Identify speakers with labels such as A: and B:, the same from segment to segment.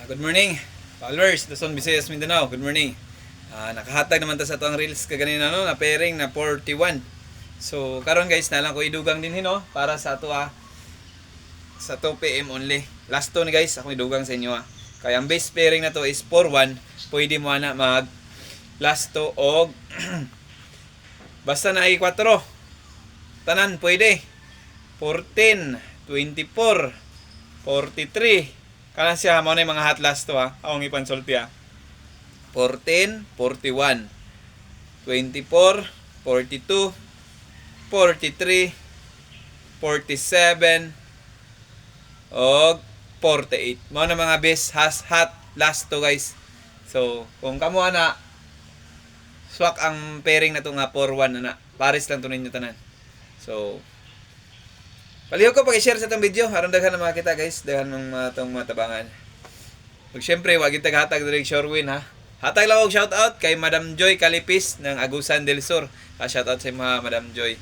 A: Good morning, followers, Luzon, Visayas, Mindanao. Good morning. Nakahatag naman ta sa tuang reels kaganina no, na pairing na 41. So karon guys, nalang ko idugang din hino para sa ato sa 2 PM only. Last to ni guys, ako idugang sa inyo Kaya ang base pairing na to is 41. Pwede mo na mag last to og basta na ay 4. Tanan pwede. 14, 24, 43. Kanan siya mo na yung mga hot last to Awang ipansulti 14, 41, 24, 42, 43, 47, og 48. Mo na mga best hot last to guys. So, kung kamo na swak ang pairing na to nga 4-1 na Paris lang to ninyo tanan. So, palihog ko pag-share sa itong video. Aron daghan na makita guys. Daghan ng itong matabangan. Ug syempre, wag itag hatag direct Shorewin Hatag lang og shoutout kay Madam Joy Calipis ng Agusan del Sur. Shoutout sa mga Madam Joy.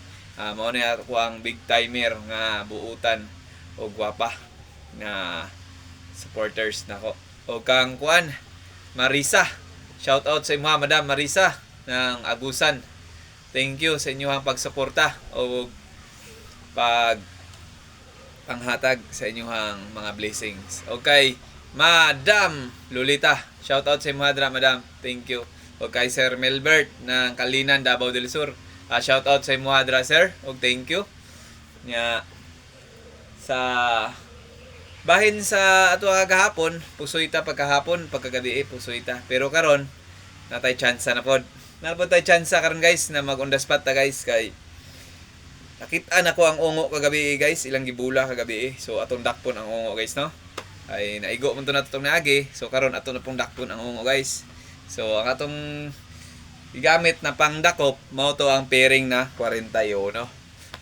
A: Mao na ako ang big timer nga buutan o gwapa na supporters nako. O kang kuan Marisa. Shoutout sa mga Madam Marisa ng Agusan. Thank you sa inyong pagsuporta o panghatag sa inyong mga blessings. Okay, Madam Lolita. Shout out sa mga Madam. Thank you. Okay, Sir Melbert ng Kalinan, Davao del Sur. Shout out sa mga sir. Og thank you. Nya sa bahin sa ato gahapon, pusoy ta pagkahapon, pagkagabi pusoy ta. Pero karon natay chance na pod. Napod tay chance karon guys na mag-on-the-spot ta guys kay nakita na ko ang ungo kagabi guys, ilang gibula kagabi So atong dakpon ang ungo guys no. Ay naigo man to natong naagi. So karon ato na pong dakpon ang ungo guys. So ang atong gigamit na pangdakop mao to ang pairing na 41 no.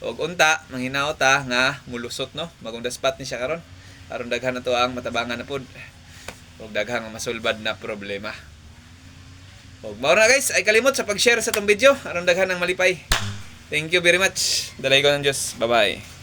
A: Og unta manghinaot ta nga mulusot no. Magunda spot ni siya karon. Aron daghan na to ang matabangan na pod. Og daghang masulbad na problema. Og mao na guys, ay kalimot sa pag-share sa tong video aron daghan ang malipay. Thank you very much. Dalay ko ng Diyos. Bye-bye.